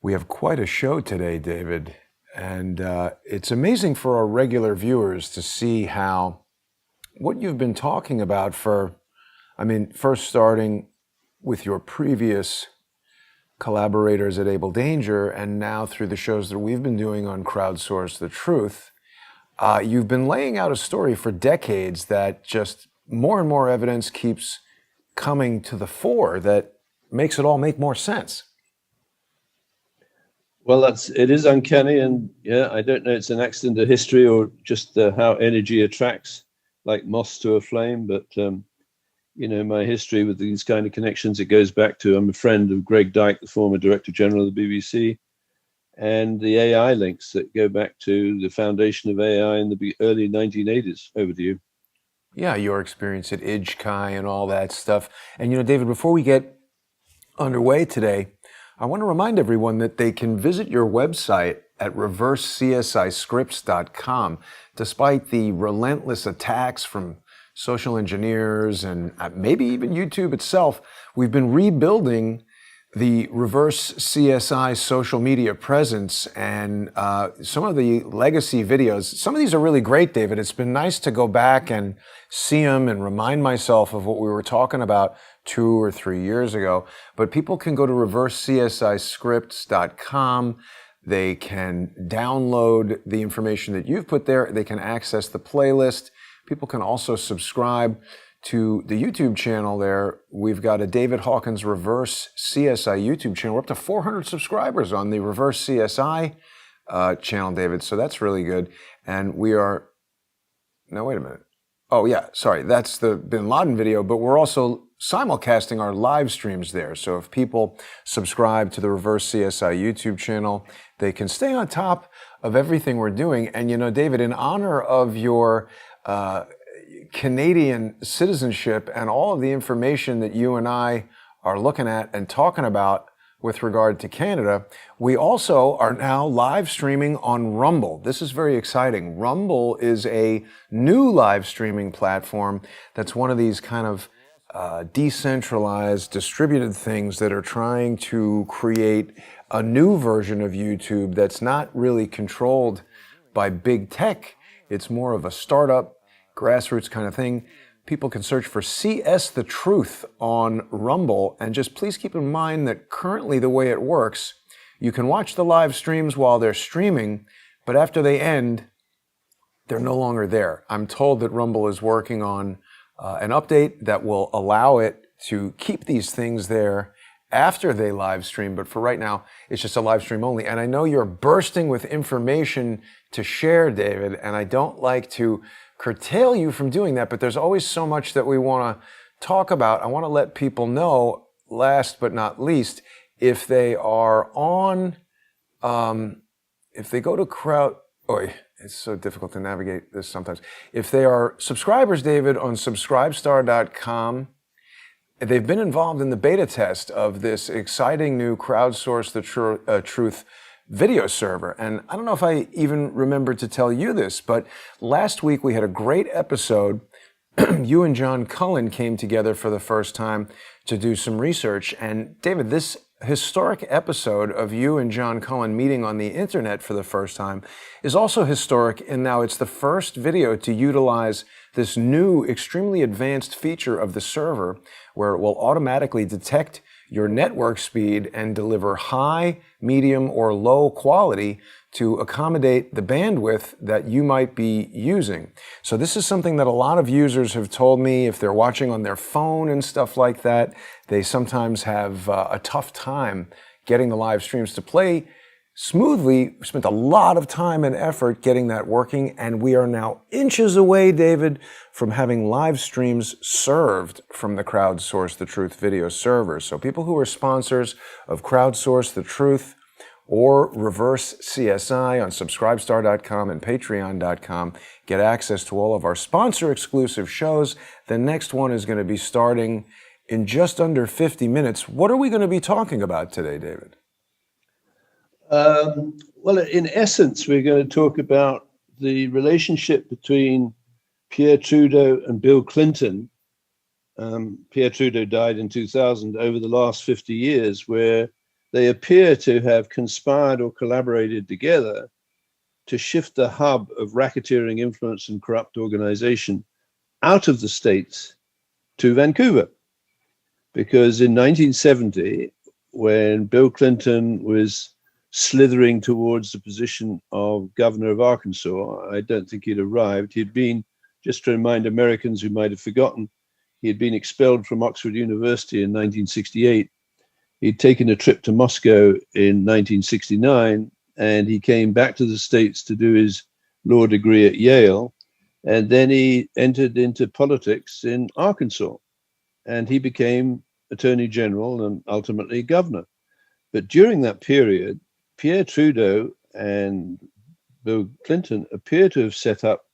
We have quite a show today, David, and it's amazing for our regular viewers to see how what you've been talking about first starting with your previous collaborators at Able Danger, and now through the shows that we've been doing on Crowdsource the Truth, you've been laying out a story for decades that just more and more evidence keeps coming to the fore that makes it all make more sense. Well, it is uncanny, and yeah, I don't know it's an accident of history or just how energy attracts like moss to a flame. But my history with these kind of connections, it goes back to I'm a friend of Greg Dyke, the former Director General of the BBC, and the AI links that go back to the foundation of AI in the early 1980s. Over to you. Yeah, your experience at IGCAI and all that stuff. And David, before we get underway today, I want to remind everyone that they can visit your website at reversecciscripts.com. Despite the relentless attacks from social engineers and maybe even YouTube itself, we've been rebuilding the Reverse CSI social media presence, and some of the legacy videos. Some of these are really great, David. It's been nice to go back and see them and remind myself of what we were talking about 2 or 3 years ago. But people can go to reversecciscripts.com. They can download the information that you've put there. They can access the playlist. People can also subscribe to the YouTube channel there. We've got a David Hawkins Reverse CSI YouTube channel. We're up to 400 subscribers on the Reverse CSI channel, David. So that's really good. And we are, no, wait a minute. Oh yeah, sorry. That's the Bin Laden video, but we're also simulcasting our live streams there. So if people subscribe to the Reverse CSI YouTube channel, they can stay on top of everything we're doing. And David, in honor of your Canadian citizenship and all of the information that you and I are looking at and talking about with regard to Canada, we also are now live streaming on Rumble. This is very exciting. Rumble is a new live streaming platform that's one of these kind of decentralized, distributed things that are trying to create a new version of YouTube that's not really controlled by big tech. It's more of a startup, grassroots kind of thing. People can search for CS The Truth on Rumble, and just please keep in mind that currently the way it works, you can watch the live streams while they're streaming, but after they end, they're no longer there. I'm told that Rumble is working on an update that will allow it to keep these things there after they live stream, but for right now, it's just a live stream only. And I know you're bursting with information to share, David, and I don't like to curtail you from doing that, but there's always so much that we want to talk about. I want to let people know, last but not least, if they are on, if they go to it's so difficult to navigate this sometimes. If they are subscribers, David, on subscribestar.com, they've been involved in the beta test of this exciting new Crowdsource the Truth video server. And I don't know if I even remembered to tell you this, but last week we had a great episode. You and John Cullen came together for the first time to do some research. And David, this historic episode of you and John Cullen meeting on the internet for the first time is also historic in now it's the first video to utilize this new, extremely advanced feature of the server where it will automatically detect your network speed and deliver high, medium, or low quality to accommodate the bandwidth that you might be using. So this is something that a lot of users have told me if they're watching on their phone and stuff like that, they sometimes have a tough time getting the live streams to play smoothly. We spent a lot of time and effort getting that working, and we are now inches away, David, from having live streams served from the Crowdsource the Truth video server. So people who are sponsors of Crowdsource the Truth or Reverse CSI on subscribestar.com and patreon.com get access to all of our sponsor exclusive shows. The next one is going to be starting in just under 50 minutes. What are we going to be talking about today, David? Well, in essence, we're going to talk about the relationship between Pierre Trudeau and Bill Clinton. Pierre Trudeau died in 2000, over the last 50 years, where they appear to have conspired or collaborated together to shift the hub of racketeering influence and corrupt organization out of the States to Vancouver. Because in 1970, when Bill Clinton was slithering towards the position of governor of Arkansas, I don't think he'd arrived. He'd been, just to remind Americans who might have forgotten, he had been expelled from Oxford University in 1968. He'd taken a trip to Moscow in 1969, and he came back to the States to do his law degree at Yale. And then he entered into politics in Arkansas, and he became Attorney General and ultimately governor. But during that period, Pierre Trudeau and Bill Clinton appear to have set up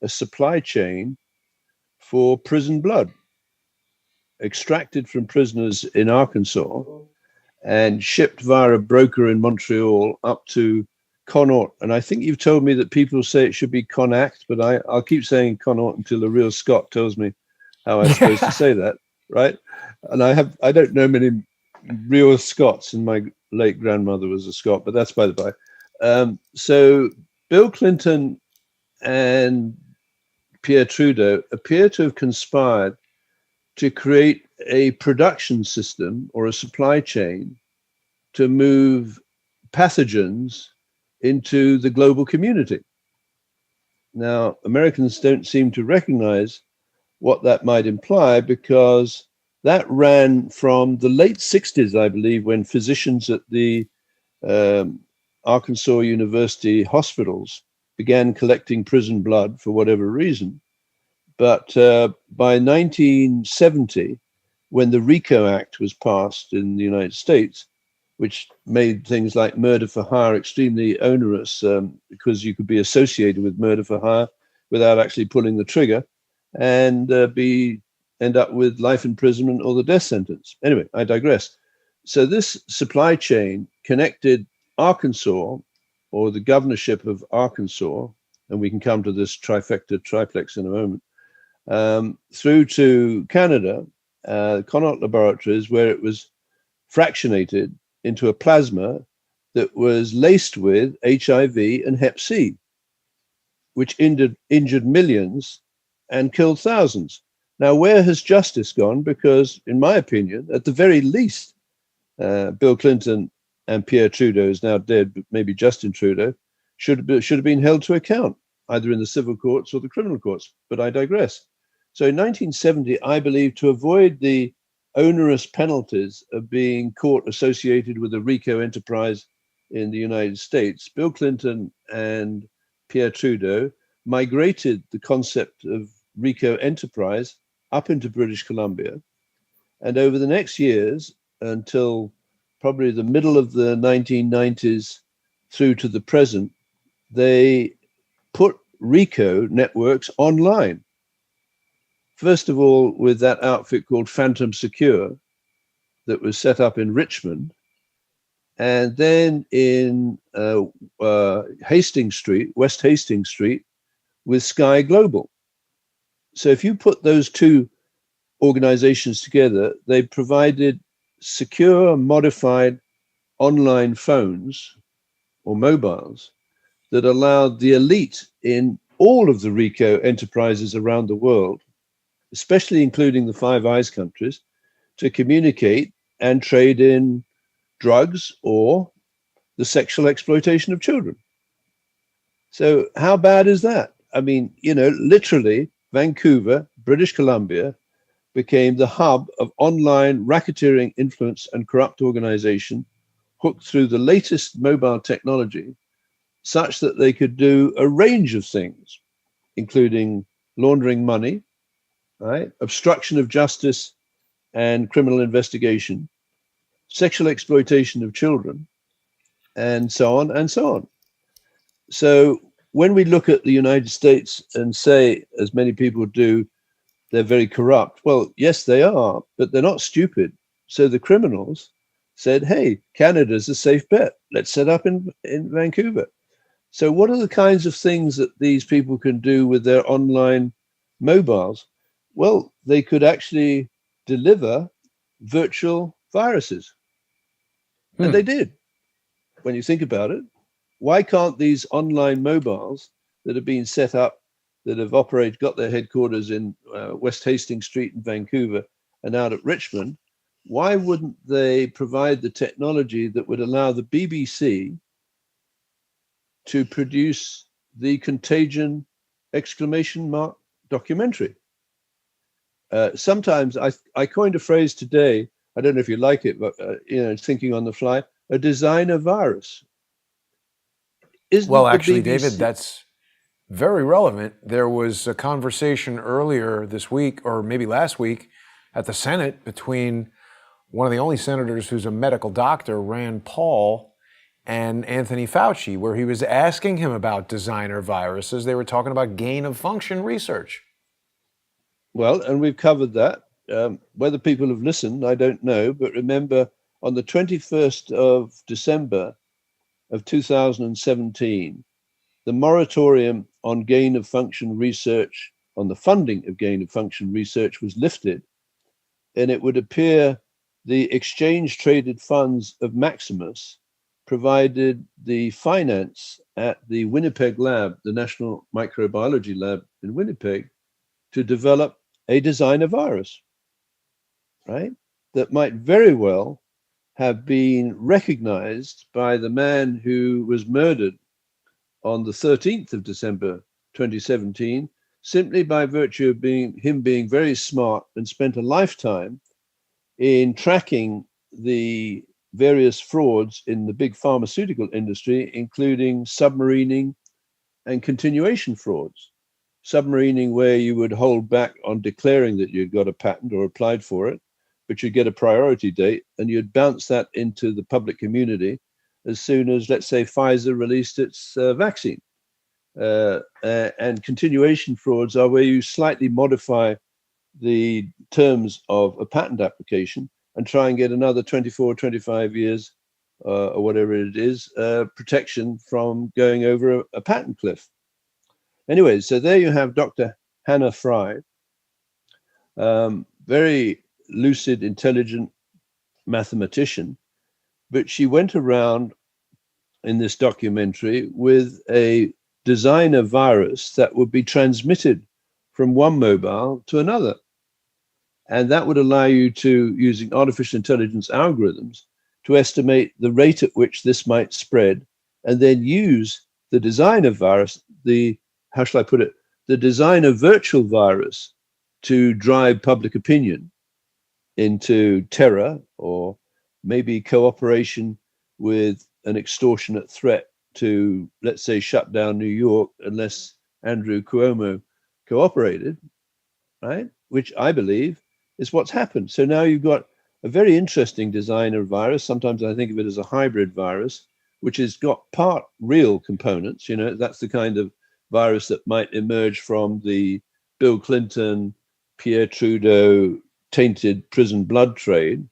a supply chain for prison blood, extracted from prisoners in Arkansas and shipped via a broker in Montreal up to Connaught. And I think you've told me that people say it should be Connacht, but I'll keep saying Connaught until a real Scot tells me how I'm supposed to say that, right? And I don't know many real Scots, and my late grandmother was a Scot, but that's by the by. So Bill Clinton and Pierre Trudeau appear to have conspired to create a production system or a supply chain to move pathogens into the global community. Now, Americans don't seem to recognize what that might imply, because that ran from the late 60s, I believe, when physicians at the Arkansas University hospitals began collecting prison blood for whatever reason. But by 1970, when the Rico Act was passed in the United States, which made things like murder for hire extremely onerous, because you could be associated with murder for hire without actually pulling the trigger, and end up with life imprisonment or the death sentence. Anyway, I digress. So this supply chain connected Arkansas, or the governorship of Arkansas, and we can come to this trifecta, triplex in a moment, through to Canada, Connaught Laboratories, where it was fractionated into a plasma that was laced with HIV and Hep C, which injured millions and killed thousands. Now, where has justice gone? Because, in my opinion, at the very least, Bill Clinton and Pierre Trudeau, is now dead, but maybe Justin Trudeau, should have been held to account, either in the civil courts or the criminal courts. But I digress. So in 1970, I believe, to avoid the onerous penalties of being caught associated with a Rico enterprise in the United States, Bill Clinton and Pierre Trudeau migrated the concept of Rico enterprise up into British Columbia. And over the next years, until probably the middle of the 1990s through to the present, they put Rico networks online. First of all, with that outfit called Phantom Secure that was set up in Richmond, and then in Hastings Street, West Hastings Street, with Sky Global. So if you put those two organizations together, they provided secure, modified online phones or mobiles that allowed the elite in all of the Rico enterprises around the world, especially including the Five Eyes countries, to communicate and trade in drugs or the sexual exploitation of children. So how bad is that? I mean, literally Vancouver, British Columbia, became the hub of online racketeering influence and corrupt organization, hooked through the latest mobile technology, such that they could do a range of things, including laundering money, right, obstruction of justice and criminal investigation, sexual exploitation of children, and so on and so on. So when we look at the United States and say, as many people do, they're very corrupt, well, yes, they are, but they're not stupid. So the criminals said, hey, Canada's a safe bet. Let's set up in Vancouver. So what are the kinds of things that these people can do with their online mobiles? Well, they could actually deliver virtual viruses. And they did, when you think about it. Why can't these online mobiles that have been set up, that have got their headquarters in West Hastings Street in Vancouver and out at Richmond, why wouldn't they provide the technology that would allow the BBC to produce the Contagion ! Documentary? Sometimes I coined a phrase today, I don't know if you like it, but thinking on the fly, a designer virus. Well, actually, David, that's very relevant. There was a conversation earlier this week, or maybe last week, at the Senate between one of the only senators who's a medical doctor, Rand Paul, and Anthony Fauci, where he was asking him about designer viruses. They were talking about gain-of-function research. Well, and we've covered that. Whether people have listened, I don't know. But remember, on the 21st of December of 2017, the moratorium on gain-of-function research, on the funding of gain-of-function research, was lifted. And it would appear the exchange-traded funds of Maximus provided the finance at the Winnipeg lab, the National Microbiology Lab in Winnipeg, to develop a designer virus, right? That might very well have been recognized by the man who was murdered on the 13th of December 2017, simply by virtue of him being very smart and spent a lifetime in tracking the various frauds in the big pharmaceutical industry, including submarining and continuation frauds. Submarining, where you would hold back on declaring that you'd got a patent or applied for it, but you'd get a priority date and you'd bounce that into the public community as soon as, let's say, Pfizer released its vaccine. And continuation frauds are where you slightly modify the terms of a patent application and try and get another 24, 25 years or whatever it is, protection from going over a patent cliff. Anyway, so there you have Dr. Hannah Fry, very lucid, intelligent mathematician, but she went around in this documentary with a designer virus that would be transmitted from one mobile to another. And that would allow you to, using artificial intelligence algorithms, to estimate the rate at which this might spread, and then use the designer virus, the designer virtual virus, to drive public opinion into terror, or maybe cooperation with an extortionate threat to, let's say, shut down New York unless Andrew Cuomo cooperated, right? Which I believe is what's happened. So now you've got a very interesting designer virus. Sometimes I think of it as a hybrid virus, which has got part real components. That's the kind of virus that might emerge from the Bill Clinton, Pierre Trudeau tainted prison blood trade,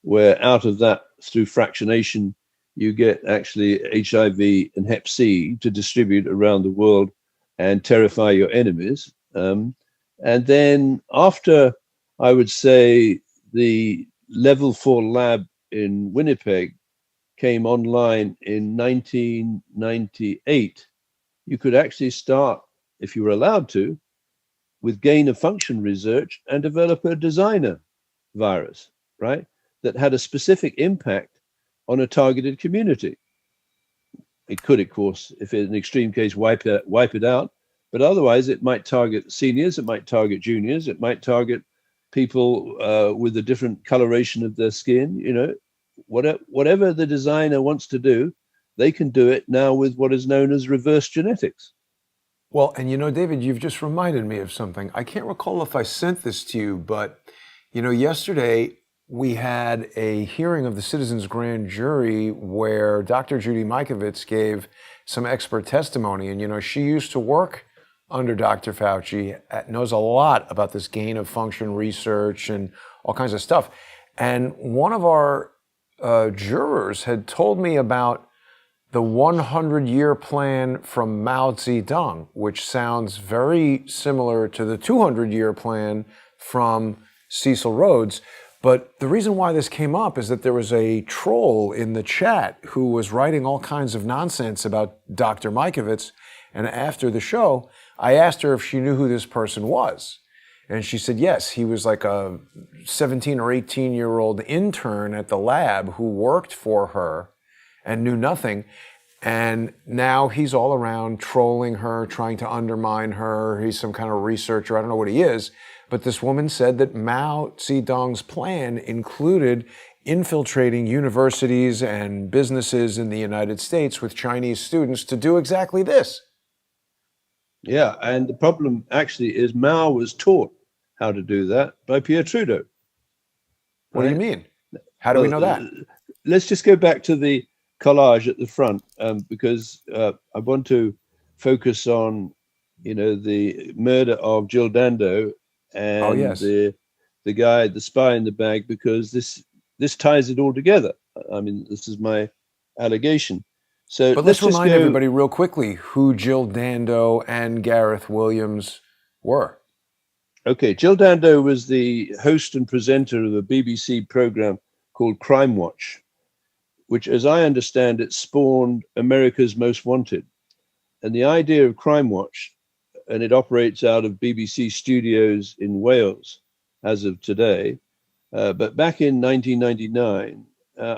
where out of that, through fractionation, you get actually HIV and Hep C to distribute around the world and terrify your enemies. And then after, I would say, the level 4 lab in Winnipeg came online in 1998, you could actually start, if you were allowed to, with gain of function research and develop a designer virus, right? That had a specific impact on a targeted community. It could, of course, if in an extreme case, wipe it out, but otherwise it might target seniors, it might target juniors, it might target people with a different coloration of their skin. Whatever the designer wants to do, they can do it now with what is known as reverse genetics. Well, and David, you've just reminded me of something. I can't recall if I sent this to you, but yesterday we had a hearing of the Citizens Grand Jury where Dr. Judy Mikovits gave some expert testimony. And, she used to work under Dr. Fauci, knows a lot about this gain of function research and all kinds of stuff. And one of our jurors had told me about the 100-year plan from Mao Zedong, which sounds very similar to the 200-year plan from Cecil Rhodes. But the reason why this came up is that there was a troll in the chat who was writing all kinds of nonsense about Dr. Mikovits. And after the show, I asked her if she knew who this person was. And she said, yes, he was like a 17 or 18-year-old intern at the lab who worked for her and knew nothing. And now he's all around trolling her, trying to undermine her. He's some kind of researcher. I don't know what he is. But this woman said that Mao Zedong's plan included infiltrating universities and businesses in the United States with Chinese students to do exactly this. Yeah, and the problem actually is Mao was taught how to do that by Pierre Trudeau. What do you mean? How do we know that? Let's just go back to the collage at the front, because I want to focus on, the murder of Jill Dando and the guy, the spy in the bag, because this ties it all together. I mean, this is my allegation. So, but let's remind everybody real quickly who Jill Dando and Gareth Williams were. Okay, Jill Dando was the host and presenter of a BBC program called Crime Watch, which, as I understand it, spawned America's Most Wanted. And the idea of Crime Watch, and it operates out of BBC studios in Wales as of today, but back in 1999,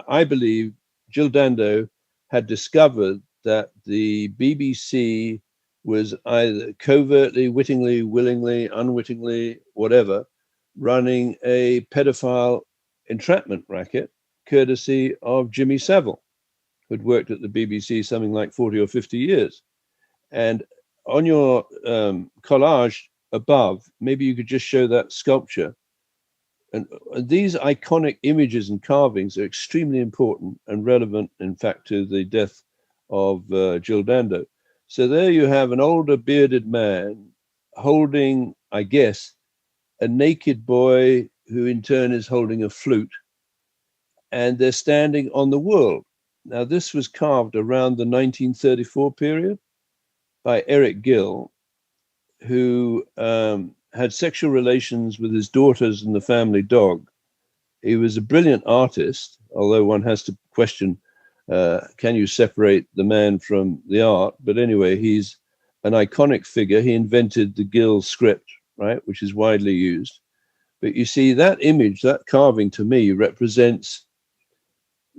I believe Jill Dando had discovered that the BBC was either covertly, wittingly, willingly, unwittingly, whatever, running a pedophile entrapment racket, courtesy of Jimmy Savile, who'd worked at the BBC something like 40 or 50 years. And on your collage above, maybe you could just show that sculpture. And these iconic images and carvings are extremely important and relevant, in fact, to the death of Jill Dando. So there you have an older bearded man holding, I guess, a naked boy who in turn is holding a flute, and they're standing on the world. Now, this was carved around the 1934 period by Eric Gill, who had sexual relations with his daughters and the family dog. He was a brilliant artist, although one has to question, can you separate the man from the art? But anyway, he's an iconic figure. He invented the Gill script, right, which is widely used. But you see, that image, that carving to me represents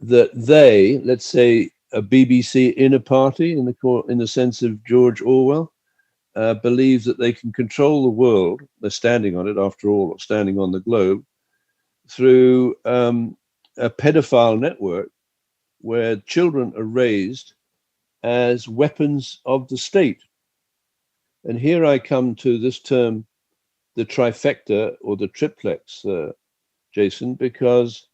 that they, let's say a BBC inner party in the sense of George Orwell, believe that they can control the world. They're standing on it, after all, or standing on the globe, through a pedophile network where children are raised as weapons of the state. And here I come to this term, the trifecta or the triplex, Jason, because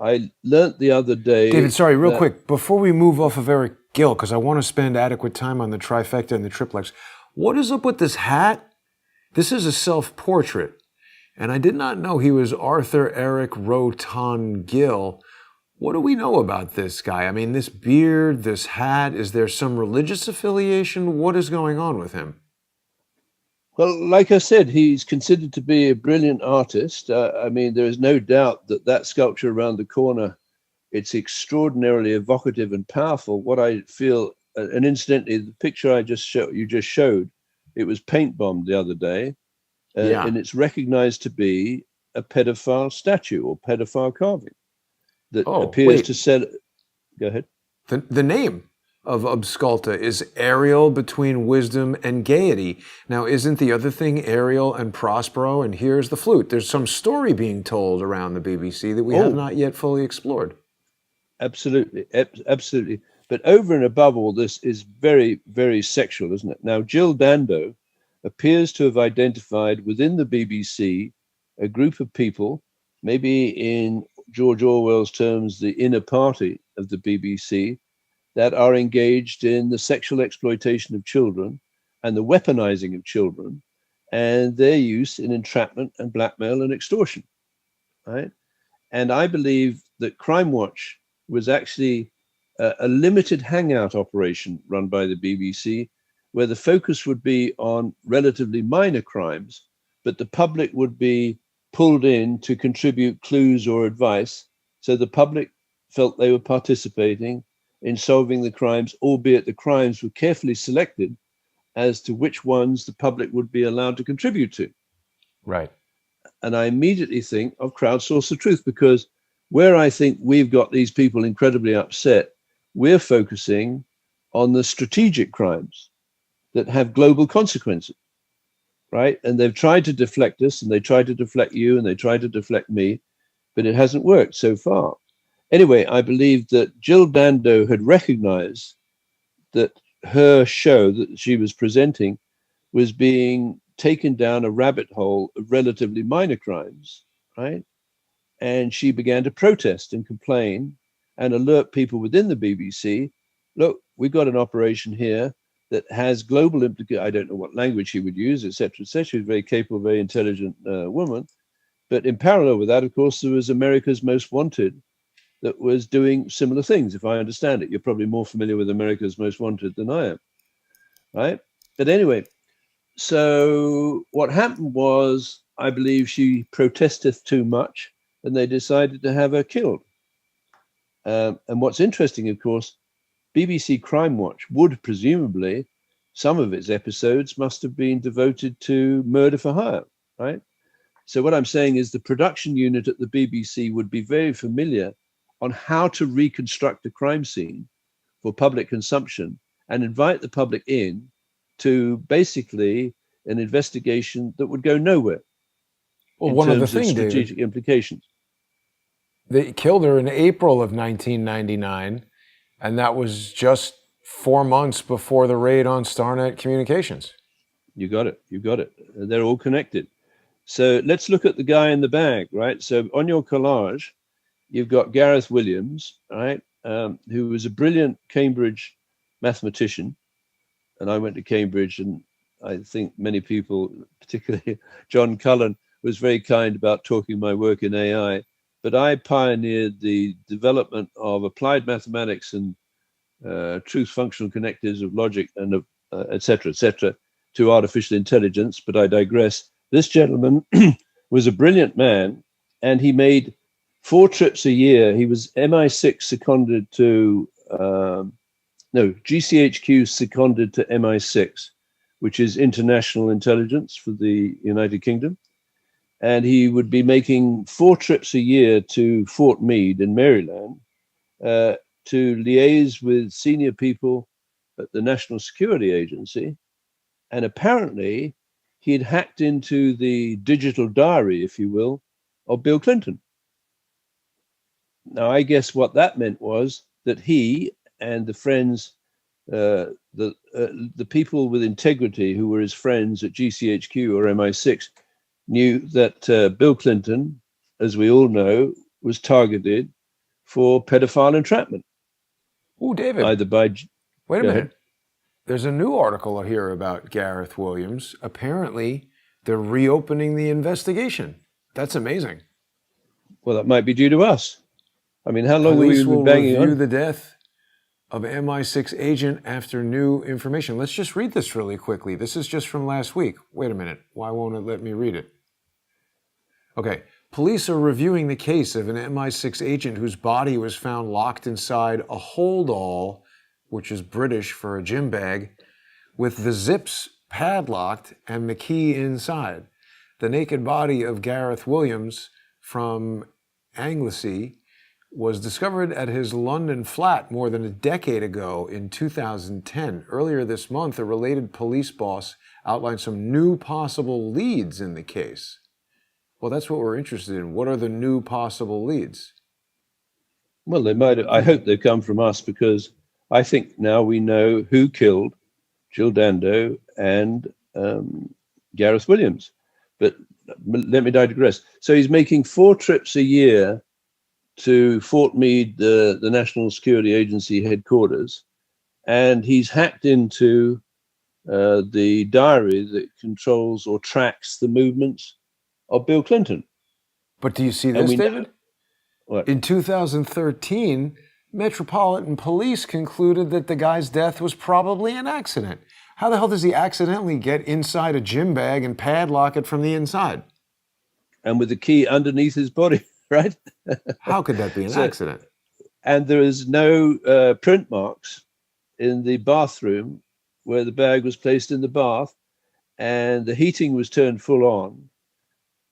I learnt the other day... David, sorry, real quick, before we move off of Eric Gill, because I want to spend adequate time on the trifecta and the triplex, what is up with this hat? This is a self-portrait, and I did not know he was Arthur Eric Roton Gill. What do we know about this guy? I mean, this beard, this hat, is there some religious affiliation? What is going on with him? Well, like I said, he's considered to be a brilliant artist. I mean, there is no doubt that that sculpture around the corner, it's extraordinarily evocative and powerful. What I feel, and incidentally, the picture you just showed, it was paint bombed the other day, and it's recognized to be a pedophile statue or pedophile carving that appears to sell. Go ahead. The name of Absculta is Ariel between wisdom and gaiety. Now, isn't the other thing Ariel and Prospero? And here's the flute. There's some story being told around the BBC that we have not yet fully explored. Absolutely, absolutely. But over and above all this is very, very sexual, isn't it? Now, Jill Dando appears to have identified within the BBC a group of people, maybe in George Orwell's terms, the inner party of the BBC, that are engaged in the sexual exploitation of children and the weaponizing of children and their use in entrapment and blackmail and extortion, right? And I believe that Crime Watch was actually a limited hangout operation run by the BBC, where the focus would be on relatively minor crimes, but the public would be pulled in to contribute clues or advice, so the public felt they were participating in solving the crimes, albeit the crimes were carefully selected as to which ones the public would be allowed to contribute to. Right. And I immediately think of crowdsource the truth, because where I think we've got these people incredibly upset, we're focusing on the strategic crimes that have global consequences, right? And they've tried to deflect us, and they tried to deflect you, and they tried to deflect me, but it hasn't worked so far. Anyway, I believe that Jill Dando had recognized that her show that she was presenting was being taken down a rabbit hole of relatively minor crimes, right? And she began to protest and complain and alert people within the BBC, look, we've got an operation here that has global implications. I don't know what language she would use, etc., etc. She's a very capable, very intelligent woman. But in parallel with that, of course, there was America's Most Wanted that was doing similar things, if I understand it. You're probably more familiar with America's Most Wanted than I am, right? But anyway, so what happened was, I believe she protested too much, and they decided to have her killed. And what's interesting, of course, BBC Crime Watch would presumably, some of its episodes must have been devoted to murder for hire, right? So what I'm saying is the production unit at the BBC would be very familiar on how to reconstruct a crime scene for public consumption and invite the public in to basically an investigation that would go nowhere. Well, in one of the terms of things, strategic David, implications. they killed her in April of 1999, and that was just 4 months before the raid on Starnet Communications. You got it. You got it. They're all connected. So let's look at the guy in the bag, right? So on your collage, you've got Gareth Williams, right, who was a brilliant Cambridge mathematician. And I went to Cambridge, and I think many people, particularly John Cullen, was very kind about talking my work in AI. But I pioneered the development of applied mathematics and truth functional connectors of logic and et cetera, to artificial intelligence. But I digress. This gentleman was a brilliant man, and he made 4 trips a year. He was MI6 seconded to, GCHQ seconded to MI6, which is international intelligence for the United Kingdom. And he would be making 4 trips a year to Fort Meade in Maryland to liaise with senior people at the National Security Agency. And apparently he had hacked into the digital diary, if you will, of Bill Clinton. Now, I guess what that meant was that he and the friends, the people with integrity who were his friends at GCHQ or MI6, knew that Bill Clinton, as we all know, was targeted for pedophile entrapment. Oh, David. Either by... Wait a minute. There's a new article here about Gareth Williams. Apparently, they're reopening the investigation. That's amazing. Well, that might be due to us. I mean, how long Police have we will been banging review on? the death of MI6 agent after new information. Let's just read this really quickly. This is just from last week. Wait a minute. Why won't it let me read it? Okay. Police are reviewing the case of an MI6 agent whose body was found locked inside a holdall, which is British for a gym bag, with the zips padlocked and the key inside. The naked body of Gareth Williams from Anglesey was discovered at his London flat more than a decade ago in 2010. Earlier this month, a related police boss outlined some new possible leads in the case. Well, that's what we're interested in. What are the new possible leads? Well, they might have, I hope they've come from us, because I think now we know who killed Jill Dando and Gareth Williams. But let me digress. So he's making 4 trips a year to Fort Meade, the National Security Agency headquarters, and he's hacked into the diary that controls or tracks the movements of Bill Clinton. But do you see this, David? What? In 2013, Metropolitan Police concluded that the guy's death was probably an accident. How the hell does he accidentally get inside a gym bag and padlock it from the inside? and with the key underneath his body, right? How could that be an So, accident? and there is no print marks in the bathroom where the bag was placed in the bath, and the heating was turned full on.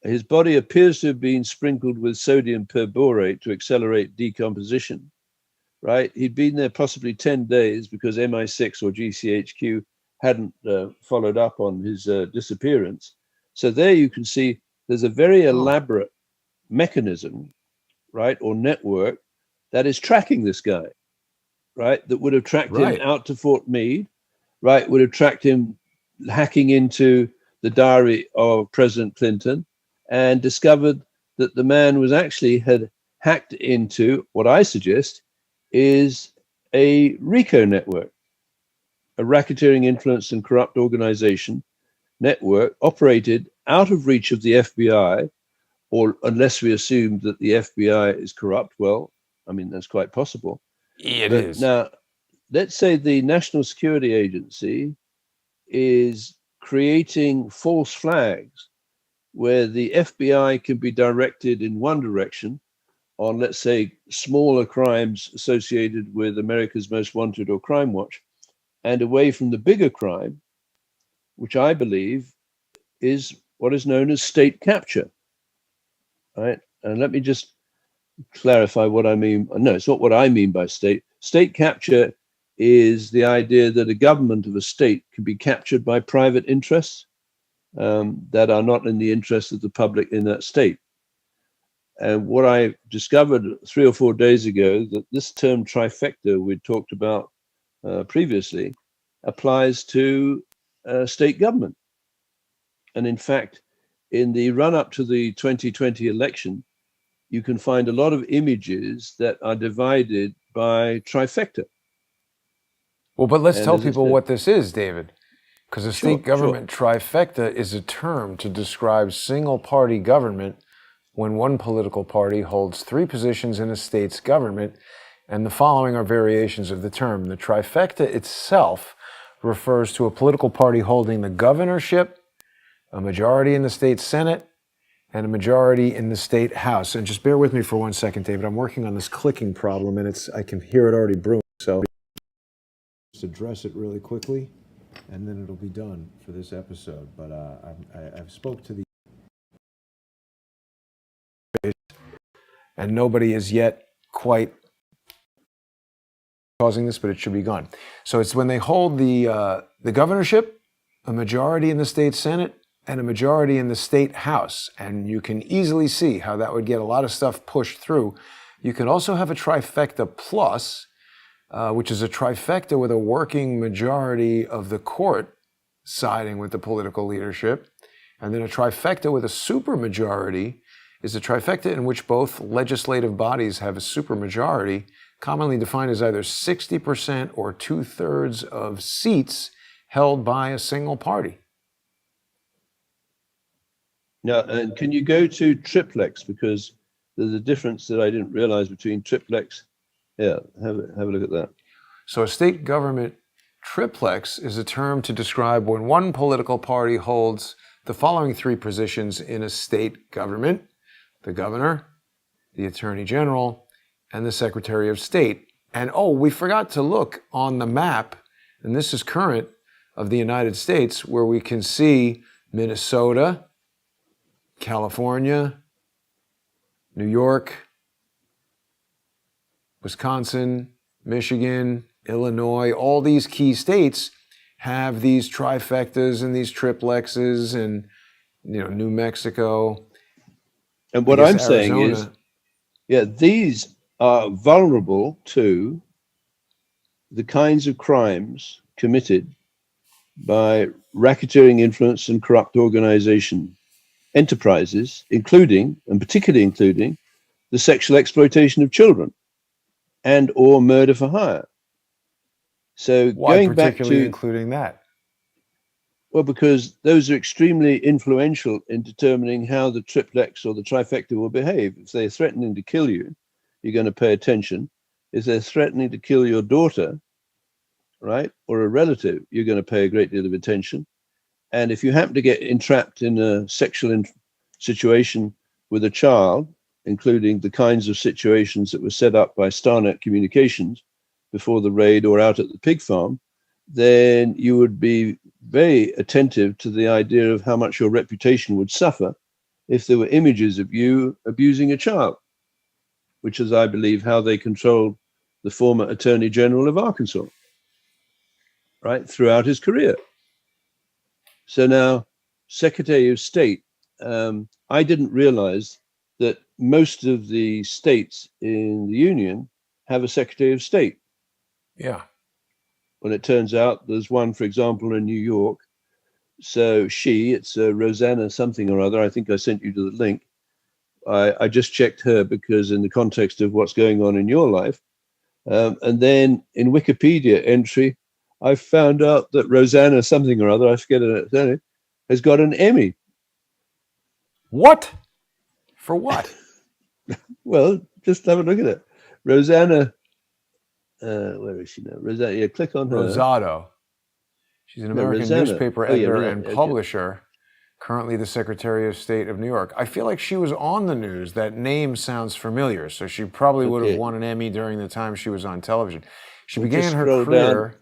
His body appears to have been sprinkled with sodium perborate to accelerate decomposition, right? He'd been there possibly 10 days because MI6 or GCHQ hadn't followed up on his disappearance. So there you can see there's a very elaborate mechanism, right, or network that is tracking this guy, right, that would have tracked him out to Fort Meade, right, would have tracked him hacking into the diary of President Clinton and discovered that the man was actually had hacked into what I suggest is a Rico network, a racketeering, influence, and corrupt organization network operated out of reach of the FBI, or unless we assume that the FBI is corrupt. Well, I mean, that's quite possible. It is. Now, let's say the National Security Agency is creating false flags where the FBI can be directed in one direction on, let's say, smaller crimes associated with America's Most Wanted or Crime Watch, and away from the bigger crime, which I believe is what is known as state capture, right? And let me just clarify what I mean. No, it's not what I mean by state. State capture is the idea that a government of a state can be captured by private interests that are not in the interest of the public in that state. And what I discovered 3 or 4 days ago, that this term trifecta we talked about previously applies to state government. And in fact, in the run-up to the 2020 election, you can find a lot of images that are divided by trifecta. Well, but let's tell people what this is, David. Because a state government trifecta is a term to describe single-party government when one political party holds 3 positions in a state's government, and the following are variations of the term. The trifecta itself refers to a political party holding the governorship, a majority in the state Senate, and a majority in the state House. And just bear with me for 1 second, David. I'm working on this clicking problem, and I can hear it already brewing. So just address it really quickly, and then it'll be done for this episode. But I've spoke to the and nobody is yet quite causing this, but it should be gone. So it's when they hold the governorship, a majority in the state Senate, and a majority in the state House. And you can easily see how that would get a lot of stuff pushed through. You can also have a trifecta plus, which is a trifecta with a working majority of the court siding with the political leadership. And then a trifecta with a supermajority is a trifecta in which both legislative bodies have a supermajority, commonly defined as either 60% or 2/3 of seats held by a single party. Now, and can you go to Triplex, because there's a difference that I didn't realize between Triplex. Yeah, have a look at that. So a state government triplex is a term to describe when one political party holds the following 3 positions in a state government: the governor, the attorney general, and the secretary of state. And we forgot to look on the map, and this is current, of the United States, where we can see Minnesota, California, New York, Wisconsin, Michigan, Illinois. All these key states have these trifectas and these triplexes, and New Mexico. And what I'm saying is, these are vulnerable to the kinds of crimes committed by racketeering, influence, and corrupt organization enterprises, including, and particularly including, the sexual exploitation of children and or murder for hire. So why going back particularly to including that? Well, because those are extremely influential in determining how the triplex or the trifecta will behave. If they're threatening to kill you, you're going to pay attention. If they're threatening to kill your daughter, right, or a relative, you're going to pay a great deal of attention. And if you happen to get entrapped in a sexual situation with a child, including the kinds of situations that were set up by Starnet Communications before the raid or out at the pig farm, then you would be very attentive to the idea of how much your reputation would suffer if there were images of you abusing a child, which is, I believe, how they controlled the former Attorney General of Arkansas, right, throughout his career. So now, Secretary of State, I didn't realize that most of the states in the Union have a Secretary of State. Yeah. When it turns out there's one, for example, in New York. So it's Rosanna something or other. I think I sent you to the link. I just checked her because in the context of what's going on in your life. And then in Wikipedia entry, I found out that Rosanna something or other, I forget her name, has got an Emmy. What? For what? Well, just have a look at it. Rosanna, where is she now? Rosanna, yeah, click on her. Rosado. She's an American Rosanna. newspaper editor and publisher, currently the Secretary of State of New York. I feel like she was on the news. That name sounds familiar, so she probably would have won an Emmy during the time she was on television. She began her career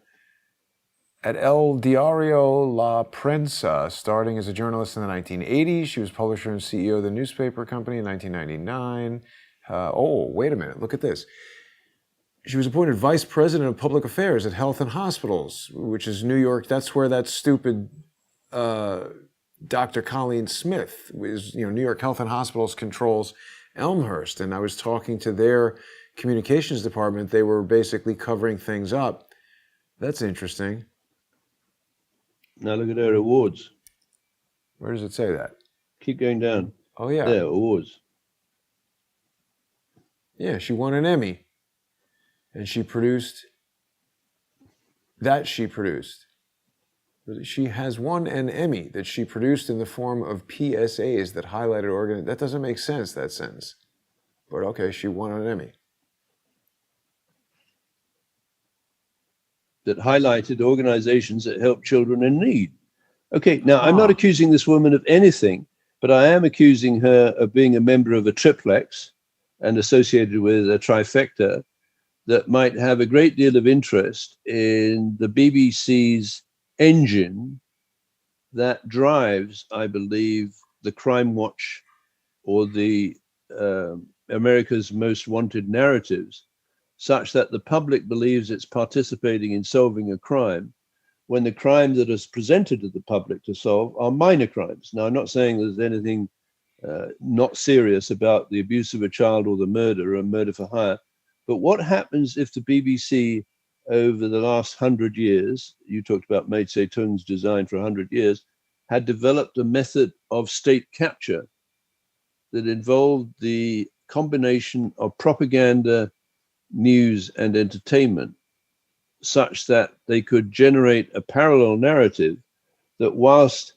at El Diario La Prensa, starting as a journalist in the 1980s. She was publisher and CEO of the newspaper company in 1999. Wait a minute, look at this. She was appointed vice president of public affairs at Health and Hospitals, which is New York. That's where that stupid Dr. Colleen Smith is. New York Health and Hospitals controls Elmhurst. And I was talking to their communications department. They were basically covering things up. That's interesting. Now look at her awards. Where does it say that? Keep going down. Oh, yeah. There, awards. Yeah, she won an Emmy. And she produced. She has won an Emmy that she produced in the form of PSAs that highlighted That doesn't make sense, that sentence. But okay, she won an Emmy. That highlighted organizations that help children in need. Okay, now I'm not accusing this woman of anything, but I am accusing her of being a member of a Triplex and associated with a Trifecta that might have a great deal of interest in the BBC's engine that drives, I believe, the Crime Watch or the America's Most Wanted narratives, such that the public believes it's participating in solving a crime, when the crime that is presented to the public to solve are minor crimes. Now, I'm not saying there's anything not serious about the abuse of a child or the murder or murder for hire, but what happens if the BBC over the last 100 years, you talked about Mao Zedong's design for 100 years, had developed a method of state capture that involved the combination of propaganda, news, and entertainment, such that they could generate a parallel narrative that whilst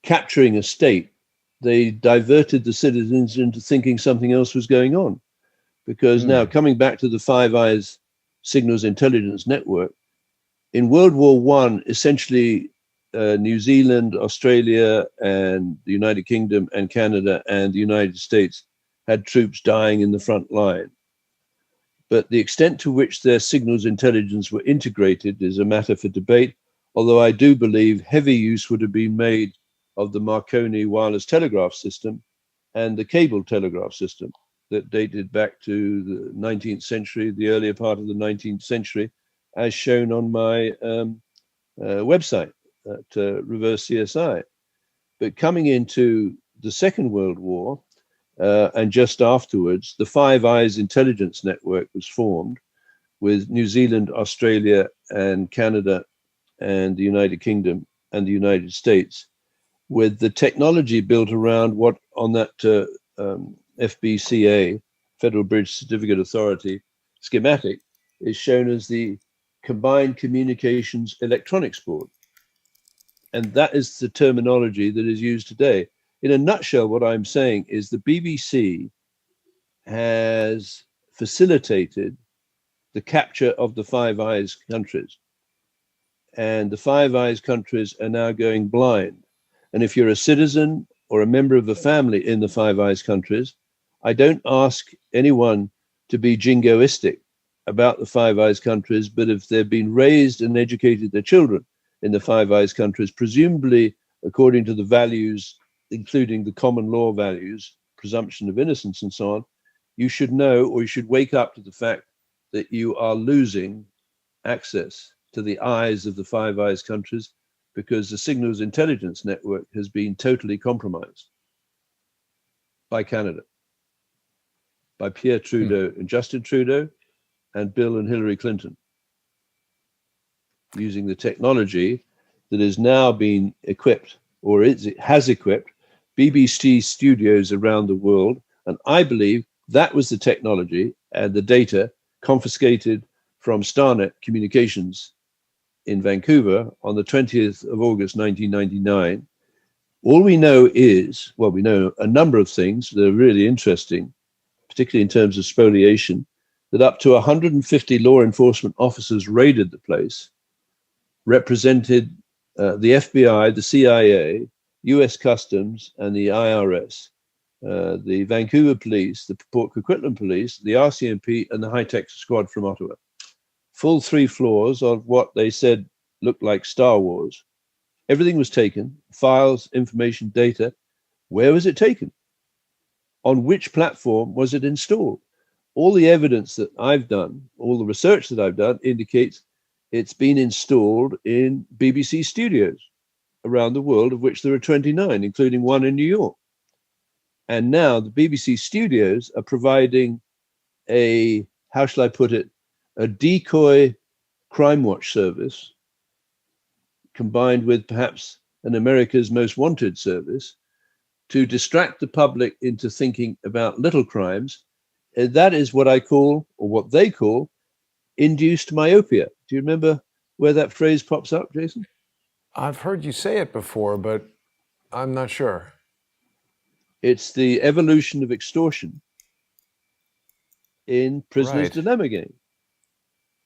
capturing a state, they diverted the citizens into thinking something else was going on. Because now, coming back to the Five Eyes Signals Intelligence Network, in World War I, essentially New Zealand, Australia, and the United Kingdom, and Canada, and the United States had troops dying in the front line. But the extent to which their signals intelligence were integrated is a matter for debate, although I do believe heavy use would have been made of the Marconi wireless telegraph system and the cable telegraph system that dated back to the 19th century, the earlier part of the 19th century, as shown on my website at Reverse CSI. But coming into the Second World War, and just afterwards, the Five Eyes Intelligence Network was formed with New Zealand, Australia, and Canada, and the United Kingdom, and the United States, with the technology built around what on that FBCA, Federal Bridge Certificate Authority schematic, is shown as the Combined Communications Electronics Board. And that is the terminology that is used today. In a nutshell, what I'm saying is the BBC has facilitated the capture of the Five Eyes countries. And the Five Eyes countries are now going blind. And if you're a citizen or a member of a family in the Five Eyes countries, I don't ask anyone to be jingoistic about the Five Eyes countries, but if they've been raised and educated their children in the Five Eyes countries, presumably according to the values, including the common law values, presumption of innocence and so on, you should know, or you should wake up to the fact that you are losing access to the eyes of the Five Eyes countries because the signals intelligence network has been totally compromised by Canada, by Pierre Trudeau and Justin Trudeau and Bill and Hillary Clinton, using the technology that is now being equipped, or it has equipped, BBC studios around the world. And I believe that was the technology and the data confiscated from Starnet Communications in Vancouver on the 20th of August, 1999. All we know is, well, we know a number of things that are really interesting, particularly in terms of spoliation, that up to 150 law enforcement officers raided the place, represented the FBI, the CIA, US Customs, and the IRS, the Vancouver Police, the Port Coquitlam Police, the RCMP, and the high-tech squad from Ottawa. Full 3 floors of what they said looked like Star Wars. Everything was taken, files, information, data. Where was it taken? On which platform was it installed? All the evidence that I've done, all the research that I've done indicates it's been installed in BBC studios around the world, of which there are 29, including one in New York. And now the BBC studios are providing a, how shall I put it, a decoy crime watch service combined with perhaps an America's Most Wanted service to distract the public into thinking about little crimes. And that is what I call, or what they call, induced myopia. Do you remember where that phrase pops up, Jason? I've heard you say it before, but I'm not sure. It's the evolution of extortion in Prisoner's Dilemma Game,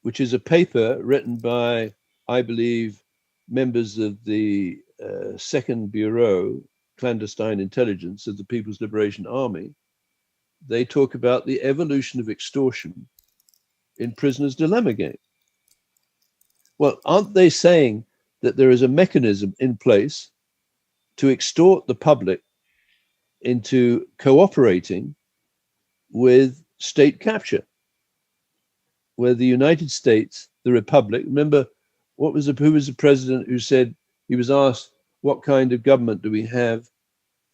which is a paper written by, I believe, members of the Second Bureau, Clandestine Intelligence of the People's Liberation Army. They talk about the evolution of extortion in Prisoner's Dilemma Game. Well, aren't they saying that there is a mechanism in place to extort the public into cooperating with state capture, where the United States, the Republic, remember, who was the president who said, he was asked, what kind of government do we have?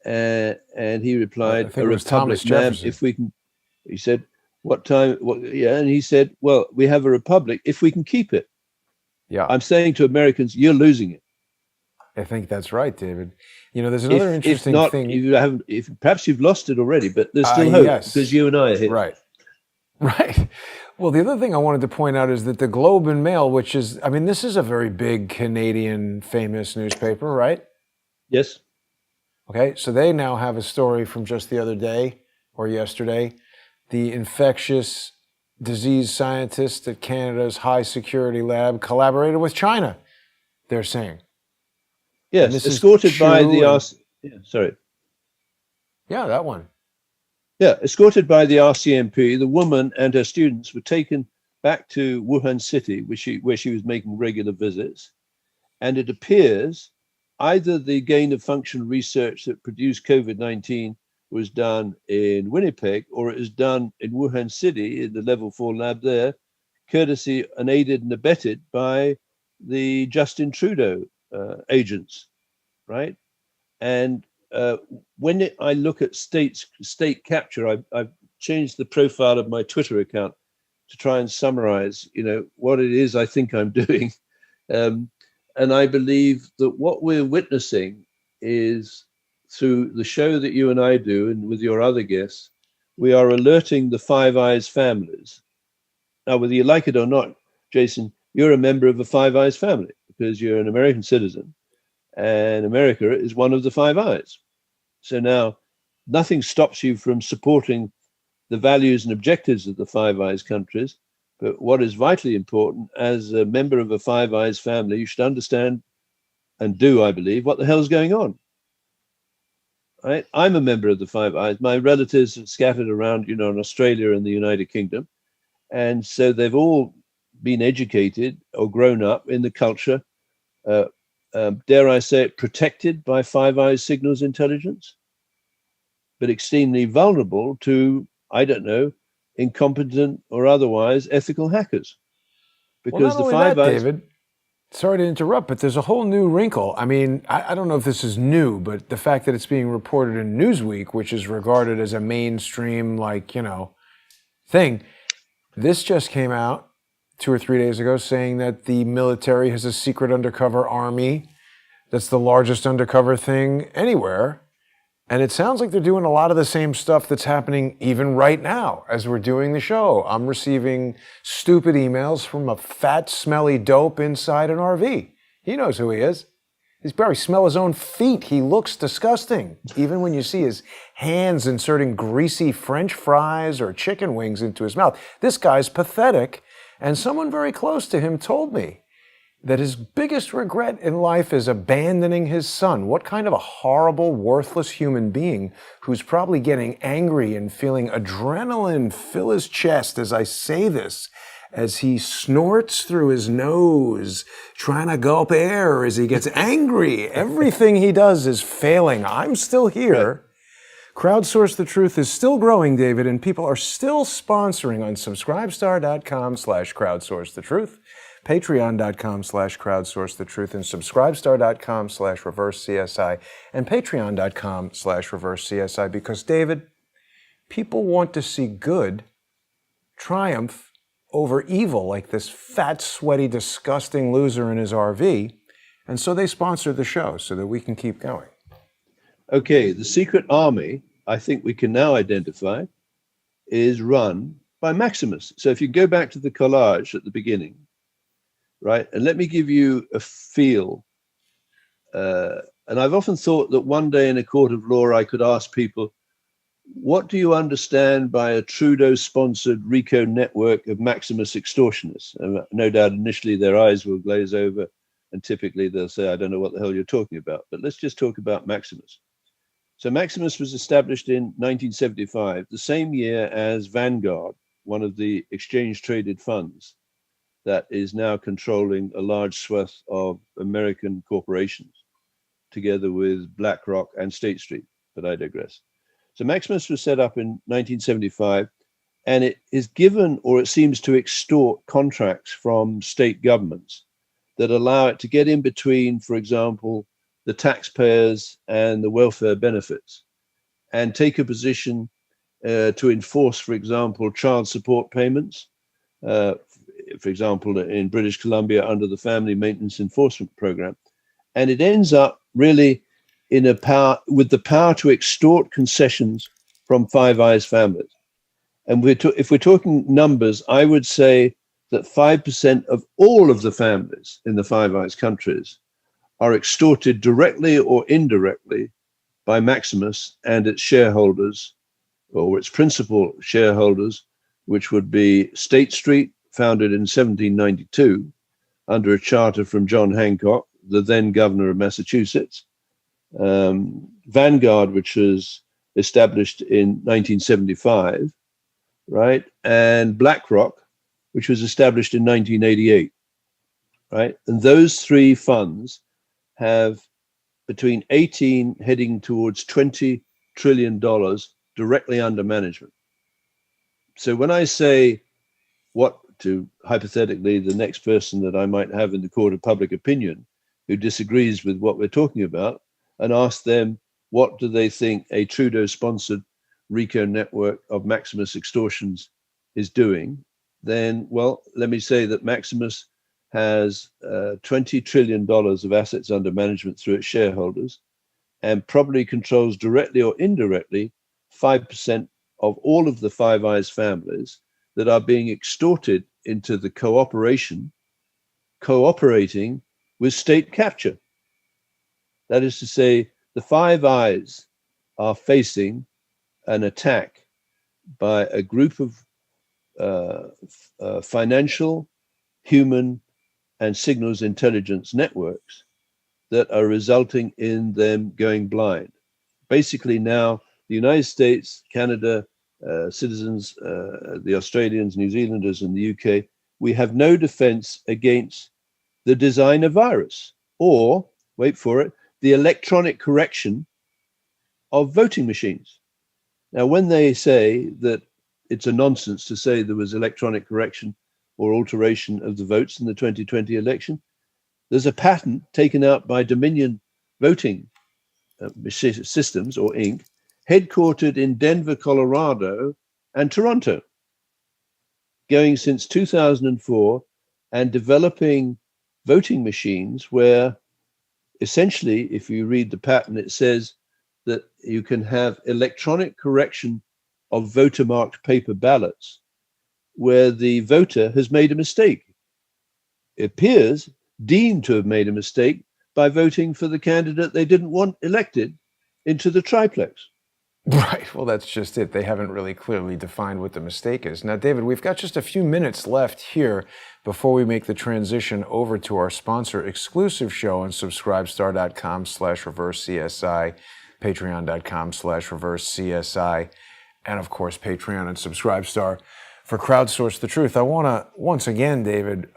And he replied, a republic, ma'am, if we can, he said, and he said, well, we have a republic if we can keep it. Yeah. I'm saying to Americans, you're losing it. I think that's right, David. You know, there's another interesting thing. If perhaps you've lost it already, but there's still hope, yes, because you and I are here. Right. Right. Well, the other thing I wanted to point out is that the Globe and Mail, which is, I mean, this is a very big Canadian famous newspaper, right? Yes. Okay, so they now have a story from just the other day or yesterday. The infectious disease scientist at Canada's high security lab collaborated with China, they're saying. Yes, escorted by the Yeah, that one. Yeah, escorted by the RCMP, the woman and her students were taken back to Wuhan City, where she was making regular visits. And it appears either the gain of function research that produced COVID-19 was done in Winnipeg, or it is done in Wuhan City in the level 4 lab there, courtesy and aided and abetted by the Justin Trudeau agents, right? And when I look at state capture, I've changed the profile of my Twitter account to try and summarize, what it is I think I'm doing. And I believe that what we're witnessing is, through the show that you and I do, and with your other guests, we are alerting the Five Eyes families. Now, whether you like it or not, Jason, you're a member of a Five Eyes family because you're an American citizen, and America is one of the Five Eyes. So now nothing stops you from supporting the values and objectives of the Five Eyes countries. But what is vitally important, as a member of a Five Eyes family, you should understand and do, I believe, what the hell is going on. right? I'm a member of the Five Eyes. My relatives are scattered around, in Australia and the United Kingdom. And so they've all been educated or grown up in the culture, uh, dare I say it, protected by Five Eyes signals intelligence, but extremely vulnerable to, I don't know, incompetent or otherwise ethical hackers. Well, not Because the only Five that, Eyes, David, sorry to interrupt, but there's a whole new wrinkle. I mean, I don't know if this is new, but the fact that it's being reported in Newsweek, which is regarded as a mainstream, thing, this just came out 2 or 3 days ago saying that the military has a secret undercover army that's the largest undercover thing anywhere. And it sounds like they're doing a lot of the same stuff that's happening even right now as we're doing the show. I'm receiving stupid emails from a fat, smelly dope inside an RV. He knows who he is. He's probably smell his own feet. He looks disgusting. Even when you see his hands inserting greasy French fries or chicken wings into his mouth. This guy's pathetic. And someone very close to him told me that his biggest regret in life is abandoning his son. What kind of a horrible, worthless human being who's probably getting angry and feeling adrenaline fill his chest as I say this, as he snorts through his nose, trying to gulp air as he gets angry. Everything he does is failing. I'm still here. Crowdsource the Truth is still growing, David, and people are still sponsoring on subscribestar.com/crowdsourcethetruth. Patreon.com/crowdsourcethetruth and subscribestar.com/reverse-CSI and Patreon.com/reverse-CSI because, David, people want to see good triumph over evil like this fat, sweaty, disgusting loser in his RV, and so they sponsor the show so that we can keep going. Okay, the secret army, I think we can now identify, is run by Maximus. So if you go back to the collage at the beginning, right? And let me give you a feel. And I've often thought that one day in a court of law, I could ask people, what do you understand by a Trudeau-sponsored Rico network of Maximus extortionists? And no doubt initially their eyes will glaze over and typically they'll say, I don't know what the hell you're talking about, but let's just talk about Maximus. So Maximus was established in 1975, the same year as Vanguard, one of the exchange-traded funds that is now controlling a large swath of American corporations, together with BlackRock and State Street, but I digress. So Maximus was set up in 1975, and it is given, or it seems to extort contracts from state governments that allow it to get in between, for example, the taxpayers and the welfare benefits, and take a position to enforce, for example, child support payments, for example, in British Columbia under the Family Maintenance Enforcement Program. And it ends up really in with the power to extort concessions from Five Eyes families. And if we're talking numbers, I would say that 5% of all of the families in the Five Eyes countries are extorted directly or indirectly by Maximus and its shareholders, or its principal shareholders, which would be State Street, founded in 1792 under a charter from John Hancock, the then governor of Massachusetts, Vanguard, which was established in 1975, right, and BlackRock, which was established in 1988, right? And those three funds have between 18 heading towards $20 trillion directly under management. So when I say what to hypothetically the next person that I might have in the court of public opinion who disagrees with what we're talking about, and ask them what do they think a Trudeau-sponsored Rico network of Maximus extortions is doing, then, well, let me say that Maximus has $20 trillion of assets under management through its shareholders and probably controls directly or indirectly 5% of all of the Five Eyes families that are being extorted into the cooperating with state capture. That is to say, the Five Eyes are facing an attack by a group of financial, human, and signals intelligence networks that are resulting in them going blind. basically now the United States, Canada, citizens, the Australians, New Zealanders, and the UK, we have no defense against the designer virus, or, wait for it, the electronic correction of voting machines. Now, when they say that it's a nonsense to say there was electronic correction or alteration of the votes in the 2020 election, there's a patent taken out by Dominion Voting Systems, or Inc., headquartered in Denver, Colorado, and Toronto, going since 2004, and developing voting machines where essentially, if you read the patent, it says that you can have electronic correction of voter marked paper ballots where the voter has made a mistake. It appears deemed to have made a mistake by voting for the candidate they didn't want elected into the triplex. Right. Well, that's just it. They haven't really clearly defined what the mistake is. Now, David, we've got just a few minutes left here before we make the transition over to our sponsor exclusive show on subscribestar.com/reversecsi, patreon.com/reversecsi, and of course, Patreon and Subscribestar for Crowdsource the Truth. I want to, once again, David,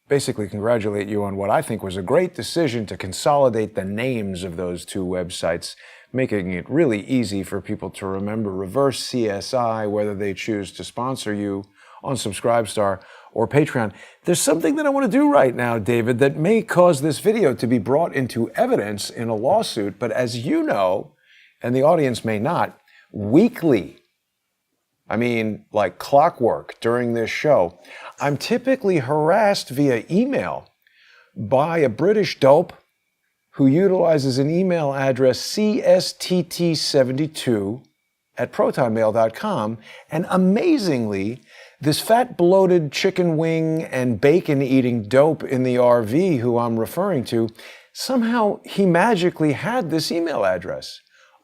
basically congratulate you on what I think was a great decision to consolidate the names of those two websites, making it really easy for people to remember Reverse CSI, whether they choose to sponsor you on Subscribestar or Patreon. There's something that I want to do right now, David, that may cause this video to be brought into evidence in a lawsuit, but as you know, and the audience may not, weekly, I mean, like clockwork during this show, I'm typically harassed via email by a British dope who utilizes an email address csttt72@protonmail.com, and amazingly, this fat, bloated chicken wing and bacon-eating dope in the RV who I'm referring to, somehow he magically had this email address,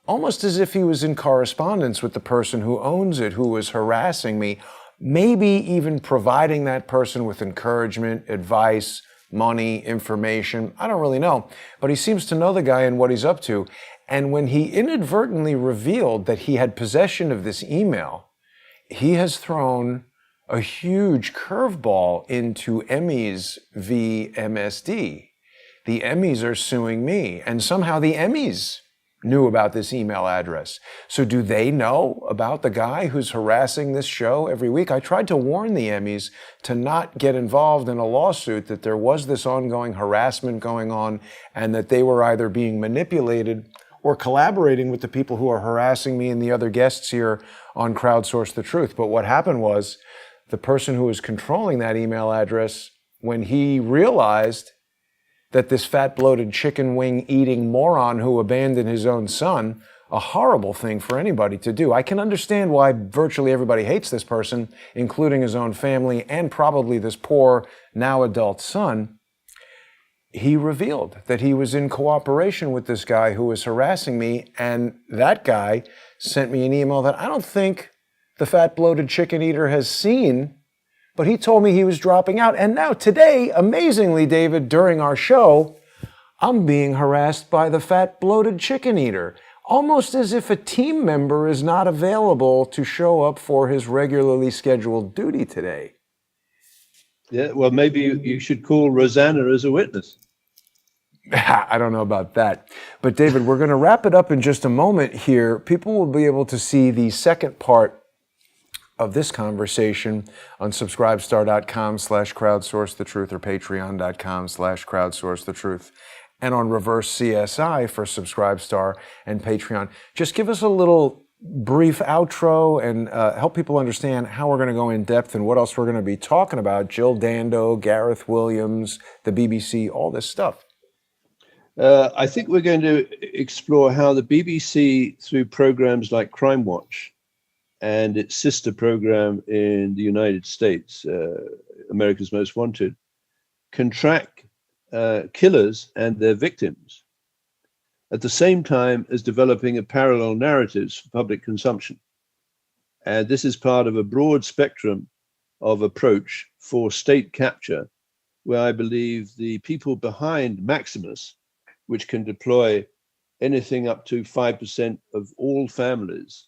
almost as if he was in correspondence with the person who owns it, who was harassing me, maybe even providing that person with encouragement, advice, money, information. I don't really know, but he seems to know the guy and what he's up to. And when he inadvertently revealed that he had possession of this email, he has thrown a huge curveball into Emmys v. MSD. The Emmys are suing me, and somehow the Emmys knew about this email address. So do they know about the guy who's harassing this show every week? I tried to warn the Emmys to not get involved in a lawsuit, that there was this ongoing harassment going on and that they were either being manipulated or collaborating with the people who are harassing me and the other guests here on Crowdsource the Truth. But what happened was the person who was controlling that email address, when he realized that this fat, bloated, chicken wing eating moron who abandoned his own son, a horrible thing for anybody to do. I can understand why virtually everybody hates this person, including his own family and probably this poor, now adult son. He revealed that he was in cooperation with this guy who was harassing me, and that guy sent me an email that I don't think the fat, bloated chicken eater has seen, but he told me he was dropping out. And now today, amazingly, David, during our show, I'm being harassed by the fat, bloated chicken eater, almost as if a team member is not available to show up for his regularly scheduled duty today. Yeah, well, maybe you should call Rosanna as a witness. I don't know about that. But David, we're going to wrap it up in just a moment here. People will be able to see the second part of this conversation on subscribestar.com/crowdsourcethetruth or patreon.com/crowdsourcethetruth, and on Reverse CSI for Subscribestar and Patreon. Just give us a little brief outro and help people understand how we're going to go in depth and what else we're going to be talking about. Jill Dando, Gareth Williams, the BBC, all this stuff. I think we're going to explore how the BBC, through programs like Crime Watch and its sister program in the United States, America's Most Wanted, can track killers and their victims at the same time as developing a parallel narratives for public consumption. And this is part of a broad spectrum of approach for state capture, where I believe the people behind Maximus, which can deploy anything up to 5% of all families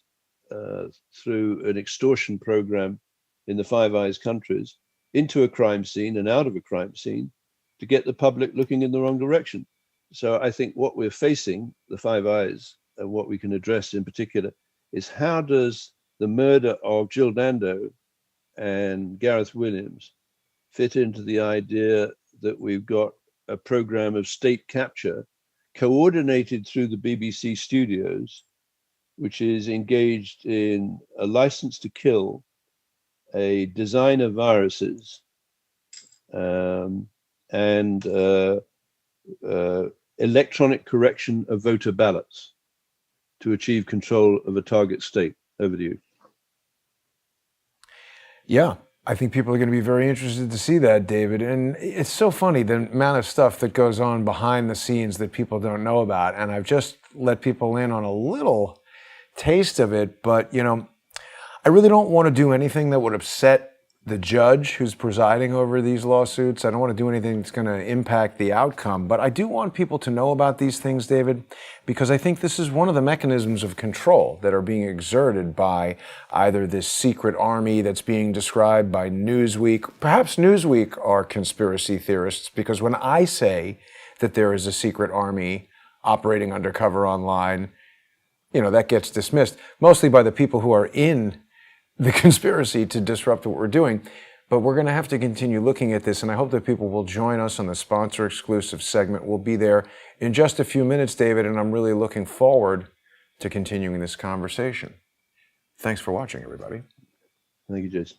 through an extortion program in the Five Eyes countries into a crime scene and out of a crime scene to get the public looking in the wrong direction. So I think what we're facing, the Five Eyes, and what we can address in particular, is how does the murder of Jill Dando and Gareth Williams fit into the idea that we've got a program of state capture coordinated through the BBC studios, which is engaged in a license to kill, a design of viruses, and electronic correction of voter ballots to achieve control of a target state. Over to you. Yeah, I think people are going to be very interested to see that, David. And it's so funny, the amount of stuff that goes on behind the scenes that people don't know about. And I've just let people in on a little taste of it. But, you know, I really don't want to do anything that would upset the judge who's presiding over these lawsuits. I don't want to do anything that's going to impact the outcome. But I do want people to know about these things, David, because I think this is one of the mechanisms of control that are being exerted by either this secret army that's being described by Newsweek. Perhaps Newsweek are conspiracy theorists, because when I say that there is a secret army operating undercover online, you know, that gets dismissed, mostly by the people who are in the conspiracy to disrupt what we're doing. But we're going to have to continue looking at this, and I hope that people will join us on the sponsor-exclusive segment. We'll be there in just a few minutes, David, and I'm really looking forward to continuing this conversation. Thanks for watching, everybody. Thank you, Jason.